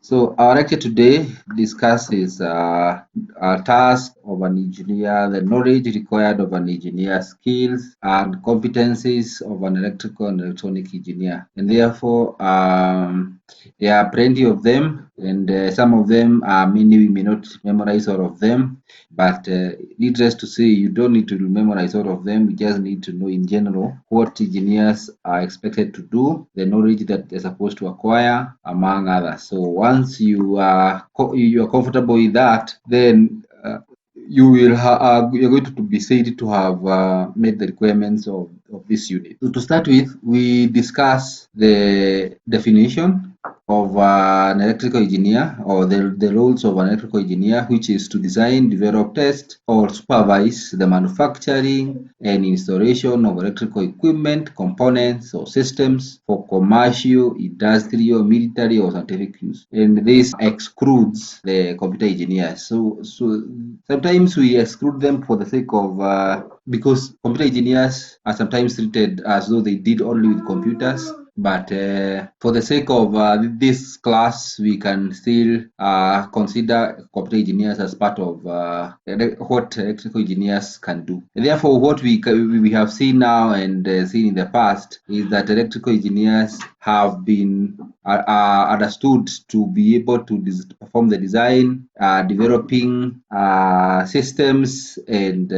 So our lecture today discusses a task of an engineer, the knowledge required of an engineer, skills and competencies of an electrical and electronic engineer. And therefore, there are plenty of them, and some of them are many we may not memorize all of them. But needless to say, you don't need to memorize all of them. You just need to know in general what engineers are expected to do, the knowledge that they're supposed to acquire, among others. So once you are comfortable with that, then you're going to be said to have met the requirements of this unit. So to start with, we discuss the definition of an electrical engineer, or the roles of an electrical engineer, which is to design, develop, test, or supervise the manufacturing and installation of electrical equipment, components, or systems for commercial, industrial, military, or scientific use. And this excludes the computer engineers. So sometimes we exclude them for the sake of because computer engineers are sometimes treated as though they did only with computers. But for the sake of this class, we can still consider computer engineers as part of what electrical engineers can do. And therefore, what we have seen now and seen in the past is that electrical engineers have been understood to be able to perform the design, developing systems and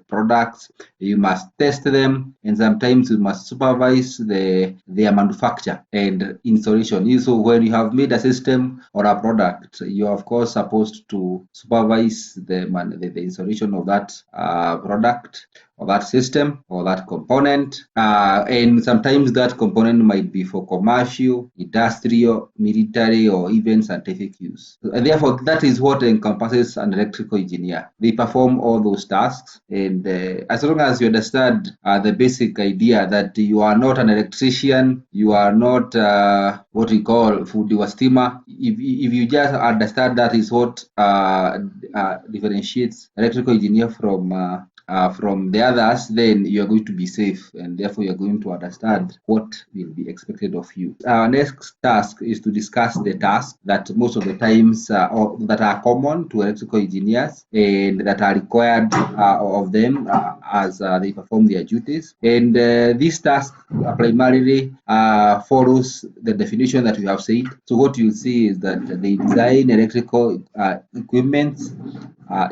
products. You must test them, and sometimes you must supervise their manufacture and installation. So when you have made a system or a product, you are of course supposed to supervise the installation of that product or that system or that component, and sometimes that component might be for commercial, industrial, military, or even scientific use. And therefore, that is what encompasses an electrical engineer. They perform all those tasks, and as long as you understand the basic idea that you are not an electrician, you are not what we call fundi wa stima. If you just understand that is what differentiates electrical engineer from the others, then you are going to be safe, and therefore you are going to understand what will be expected of you. Our next task is to discuss the tasks that most of the times or that are common to electrical engineers and that are required of them as they perform their duties. And this task primarily follows the definition that we have said. So what you'll see is that they design electrical equipment,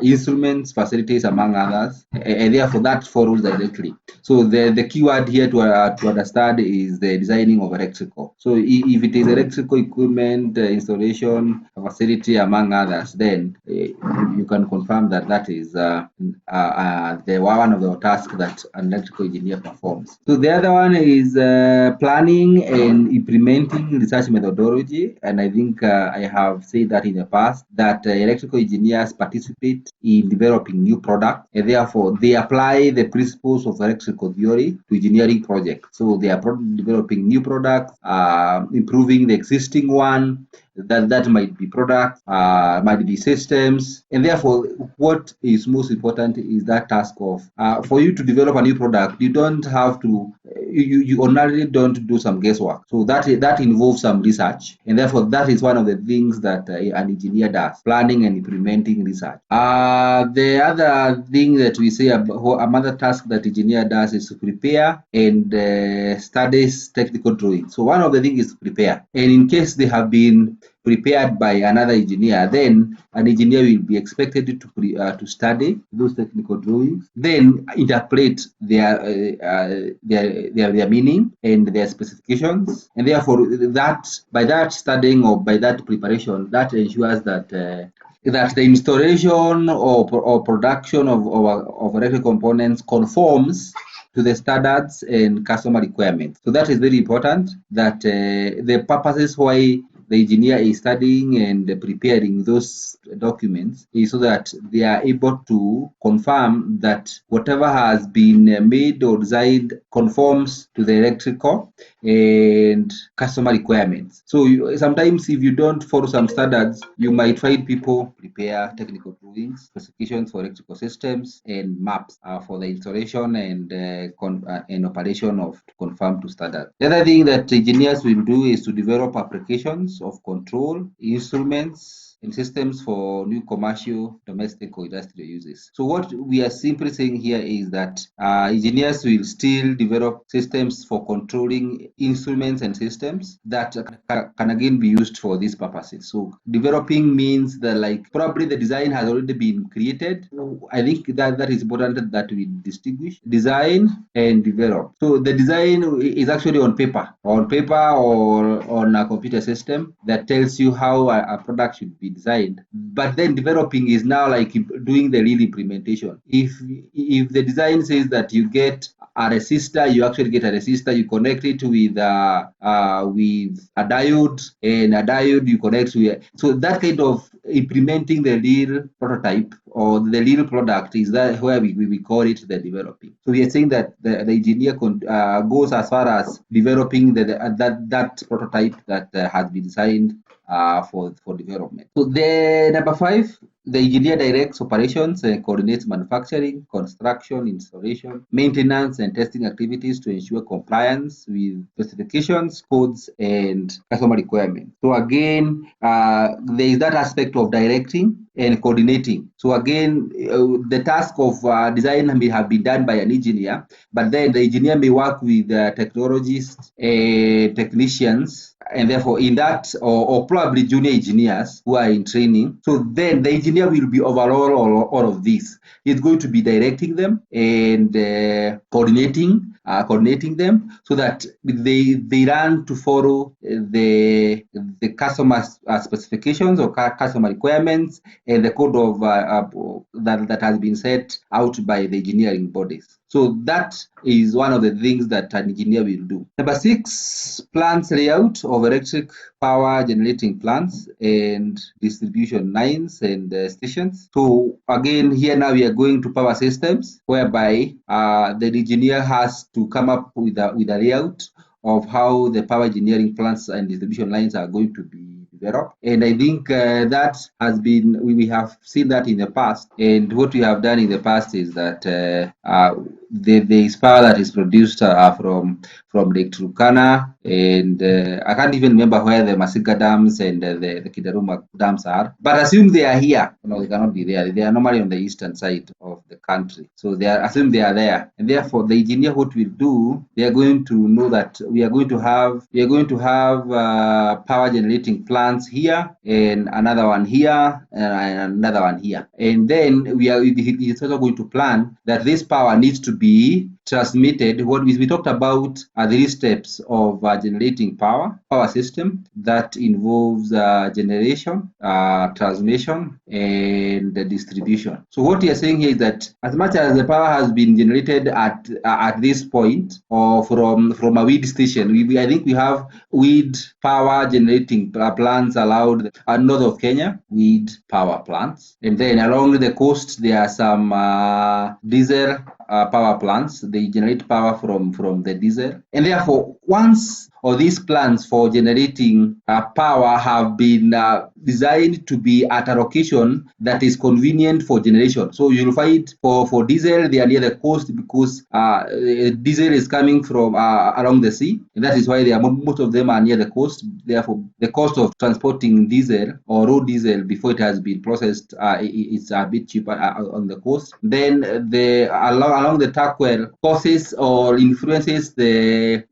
instruments, facilities, among others, and therefore that follows directly. So the key word here to understand is the designing of electrical. So if it is electrical equipment, installation, facility, among others, then you can confirm that that is the one of the tasks that an electrical engineer performs. So the other one is planning and implementing research methodology, and I think I have said that in the past that electrical engineers participate in developing new products, and therefore they apply the principles of electrical theory to engineering projects. So they are developing new products, improving the existing one. That might be products, might be systems, and therefore what is most important is that task of for you to develop a new product, you don't have to you ordinarily don't do some guesswork. So that involves some research, and therefore that is one of the things that an engineer does: planning and implementing research. The other thing that we say another task that engineer does is to prepare and studies technical drawing. So one of the things is to prepare, and in case they have been prepared by another engineer, then an engineer will be expected to study those technical drawings, then interpret their meaning and their specifications, and therefore that by that studying or by that preparation, that ensures that that the installation or production of electrical components conforms to the standards and customer requirements. So that is very important, that the purposes why the engineer is studying and preparing those documents is so that they are able to confirm that whatever has been made or designed conforms to the electrical and customer requirements. So sometimes if you don't follow some standards, you might find people prepare technical drawings, specifications for electrical systems, and maps for the installation and operation of to conform to standards. The other thing that engineers will do is to develop applications of control, instruments, and systems for new commercial, domestic, or industrial uses. So what we are simply saying here is that engineers will still develop systems for controlling instruments and systems that can again be used for these purposes. So developing means that like probably the design has already been created. I think that is important that we distinguish design and develop. So the design is actually on paper or on a computer system that tells you how a product should be designed. But then developing is now like doing the real implementation. If the design says that you get a resistor, you actually get a resistor, you connect it with a diode, and a diode you connect with. So that kind of implementing the real prototype or the real product is that where we call it the developing. So we are saying that the engineer goes as far as developing that prototype that has been designed for development. So the number 5, the engineer directs operations and coordinates manufacturing, construction, installation, maintenance, and testing activities to ensure compliance with specifications, codes, and customer requirements. So again, there is that aspect of directing and coordinating. So again, the task of design may have been done by an engineer, but then the engineer may work with technologists, technicians, and therefore in that, or probably junior engineers who are in training. So then the engineer will be overall all of this. He's going to be directing them and coordinating them so that they run to follow the customer specifications or customer requirements and the code of that has been set out by the engineering bodies. So that is one of the things that an engineer will do. Number 6, plants layout of electric power generating plants and distribution lines and stations. So again, here now we are going to power systems, whereby the engineer has to come up with a layout of how the power engineering plants and distribution lines are going to be developed. And I think that has been, we have seen that in the past. And what we have done in the past is that there is power that is produced from Lake Turkana, and I can't even remember where the Masiga dams and the Kidaruma dams are. But assume they are here. No, they cannot be there. They are normally on the eastern side of the country. So assume they are there. And therefore, the engineer, what will do, they are going to know that we are going to have power generating plants here, and another one here, and another one here. And then it's also going to plan that this power needs to be transmitted. What we talked about are 3 steps of generating power system that involves generation, transmission, and distribution. So what we are saying here is that as much as the power has been generated at this point, or from a wind station, I think we have wind power generating plants allowed north of Kenya, wind power plants, and then along the coast there are some diesel power plants. They generate power from the diesel, and therefore once or these plants for generating power have been designed to be at a location that is convenient for generation. So you'll find for diesel, they are near the coast because diesel is coming from along the sea, and that is why most of them are near the coast. Therefore, the cost of transporting diesel or raw diesel before it has been processed is a bit cheaper on the coast. Then along the Turkwel causes or influences the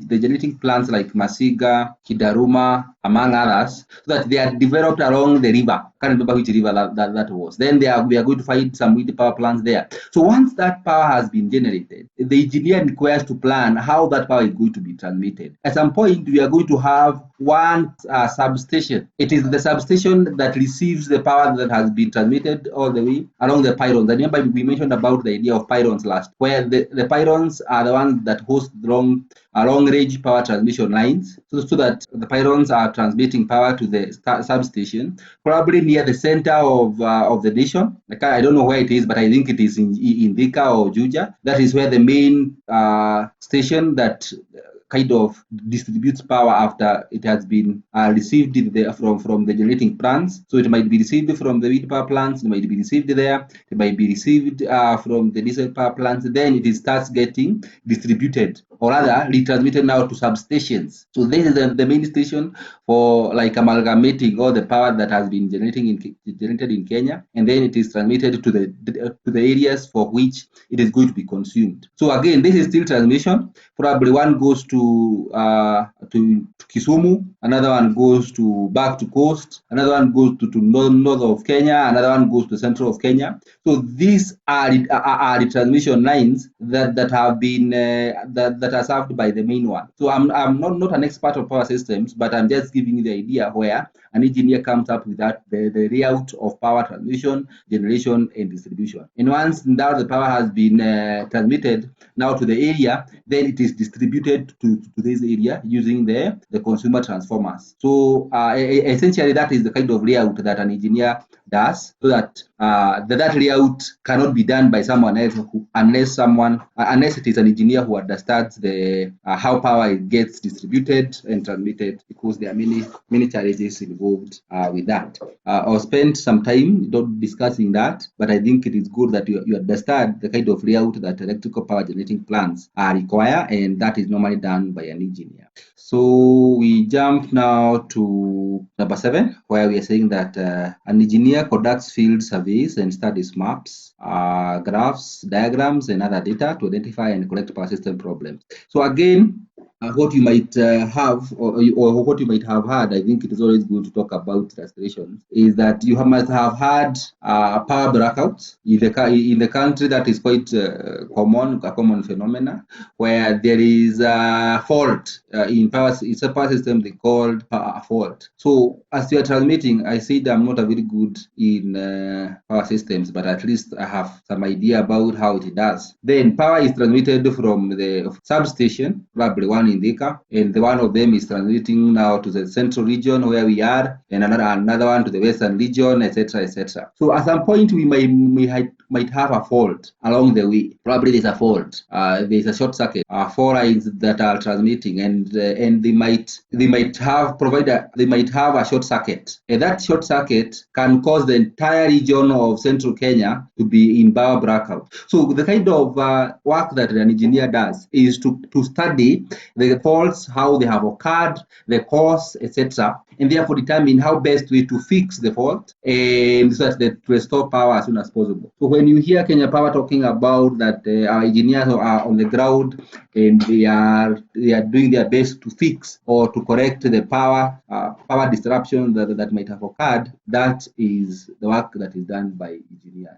generating plants like Masiga, Kidaruma, among others, so that they are developed along the river. I can't remember which river that was. Then we are going to find some wind power plants there. So once that power has been generated, the engineer requires to plan how that power is going to be transmitted. At some point, we are going to have one substation. It is the substation that receives the power that has been transmitted all the way along the pylons. I remember we mentioned about the idea of pylons last, where the pylons are the ones that host long-range power transmission lines, so that the pylons are transmitting power to the substation, probably near the center of the nation. I don't know where it is, but I think it is in Thika or Juja. That is where the main station that kind of distributes power after it has been received from the generating plants. So it might be received from the wind power plants, it might be received there, it might be received from the diesel power plants. Then it starts getting distributed, or rather retransmitted now to substations. So this is the main station for like amalgamating all the power that has been generated in Kenya, and then it is transmitted to the areas for which it is going to be consumed. So again, this is still transmission. Probably one goes to Kisumu, another one goes to back to coast, another one goes to north of Kenya, another one goes to central of Kenya. So these are the transmission lines that have been that are served by the main one. So I'm not an expert of power systems, but I'm just giving you the idea where an engineer comes up with that the layout of power transmission, generation, and distribution. And once now the power has been transmitted now to the area, then it is distributed to this area using the consumer transformers. So essentially, that is the kind of layout that an engineer does, so that that layout cannot be done by someone else unless it is an engineer who understands the how power gets distributed and transmitted, because there are many challenges involved with that. I'll spend some time discussing that, but I think it is good that you understand the kind of layout that electrical power generating plants require, and that is normally done by an engineer. So we jump now to number 7, where we are saying that an engineer conducts field surveys and studies maps, graphs, diagrams, and other data to identify and correct power system problems. So again, what you might have or what you might have had, I think it is always good to talk about restoration, is that you must have had power blackouts in the country. That is quite a common phenomena, where there is a fault in power. It's a power system they called a fault. So as you are transmitting, I said I'm not very good in power systems, but at least I have some idea about how it does. Then power is transmitted from the substation, probably one in Thika, and the one of them is transmitting now to the central region where we are, and another one to the western region, etc., etc. So at some point we might have a fault along the way. Probably there's a fault. There's a short circuit. 4 lines that are transmitting, and they might have a short circuit, and that short circuit can cause the entire region of central Kenya to be in power blackout. So the kind of work that an engineer does is to study the faults, how they have occurred, the cause, etc., and therefore determine how best way to fix the fault and so that to restore power as soon as possible. So when you hear Kenya Power talking about that our engineers are on the ground and they are doing their best to fix or to correct the power disruption that might have occurred, that is the work that is done by engineers.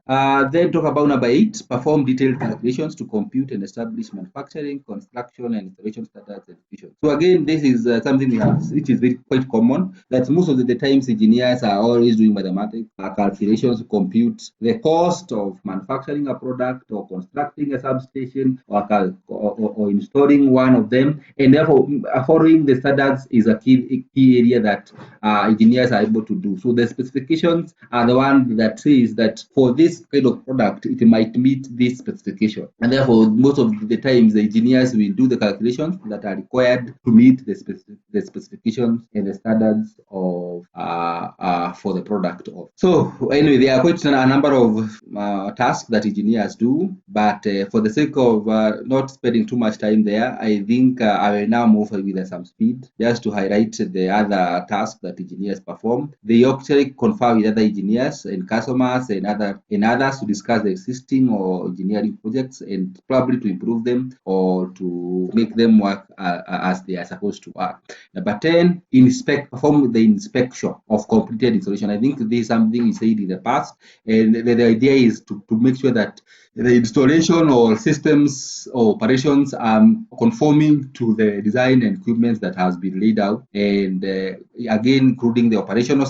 Then talk about number 8, perform detailed calculations to compute and establish manufacturing, construction, and installation standards and efficiency. So again, this is something we have, which is quite common, that most of the times engineers are always doing mathematics calculations to compute the cost of manufacturing a product or constructing a substation or installing one of them, and therefore following the standards is a key area that engineers are able to do. So the specifications are the one that says that for this kind of product it might meet this specification, and therefore most of the times the engineers will do the calculations that are required to meet the specifications and the standards of for the product. So anyway, there are quite a number of tasks that engineers do, but for the sake of not spending too much time there, I think I will now move with some speed just to highlight the other tasks that engineers perform. They actually confer with other engineers and customers and others to discuss the existing or engineering projects and probably to improve them or to make them work as they are supposed to work. Number 10, perform the inspection of completed installation. I think this is something we said in the past, and the idea is to make sure that the installation or systems or operations are conforming to the design and equipment that has been laid out, and again including the operational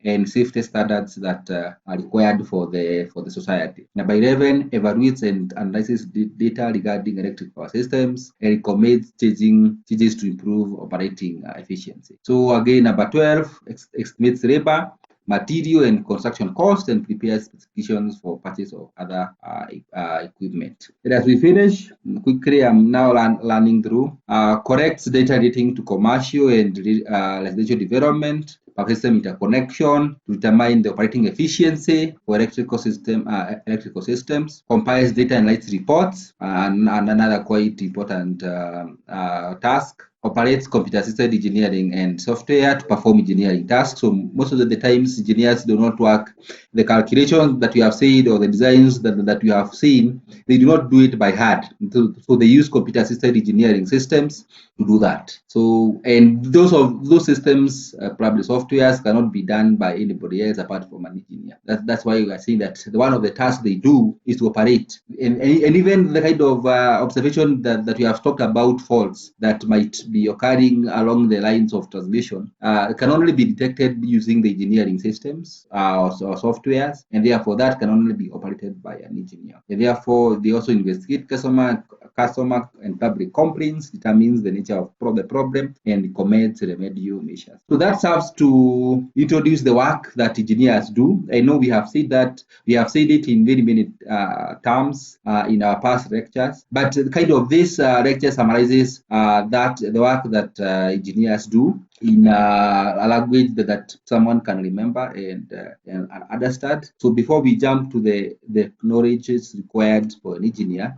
and safety standards that are required for the society. Number 11, evaluates and analyzes data regarding electric power systems and recommends changes to improve operating efficiency. So again, number 12, estimates labor material and construction costs, and prepare specifications for purchase of other equipment. And as we finish, quickly, I'm now learning through corrects data relating to commercial and residential development, system interconnection to determine the operating efficiency for electrical systems, compiles data analysis reports, and another quite important task. Operates computer-assisted engineering and software to perform engineering tasks. So most of the times, engineers do not work the calculations that you have said or the designs that you have seen. They do not do it by hand. So they use computer-assisted engineering systems to do that. So, and those systems, probably softwares, cannot be done by anybody else apart from an engineer. That's why we are saying that one of the tasks they do is to operate. And even the kind of observation that we have talked about, faults that might be occurring along the lines of transmission, can only be detected using the engineering systems or softwares, and therefore that can only be operated by an engineer. And therefore, they also investigate customer and public complaints, determines the nature of the problem, and recommends remedial measures. So that serves to introduce the work that engineers do. I know we have said it in very many terms in our past lectures, but kind of this lecture summarizes that the work that engineers do in a language that someone can remember and understand. So before we jump to the knowledge required for an engineer,